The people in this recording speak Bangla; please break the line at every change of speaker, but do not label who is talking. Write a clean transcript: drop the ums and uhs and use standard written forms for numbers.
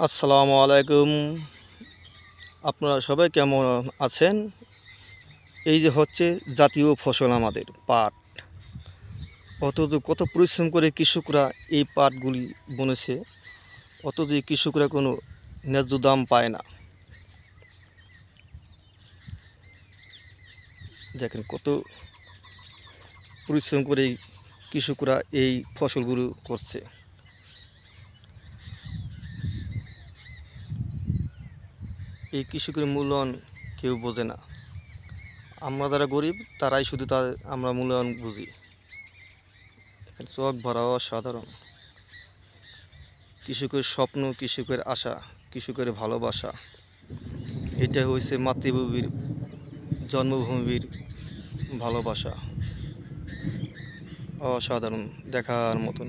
আসসালামু আলাইকুম। আপনারা সবাই কেমন আছেন? এই যে হচ্ছে জাতীয় ফসল আমাদের পাট। অথচ কত পরিশ্রম করে কৃষকরা এই পাটগুলি বুনেছে, অথচ এই কৃষকরা কোনো ন্যায্য দাম পায় না। দেখেন কত পরিশ্রম করে এই কৃষকরা এই ফসলগুলো করছে। এই কৃষকের মূল্যায়ন কেউ বোঝে না। আমরা যারা গরিব তারাই শুধু আমরা মূল্যায়ন বুঝি। চোখ ভরা অসাধারণ। কৃষকের স্বপ্ন, কৃষকের আশা, কৃষকের ভালোবাসা, এটা হয়েছে মাতৃভূমির, জন্মভূমির ভালোবাসা। অসাধারণ, দেখার মতন।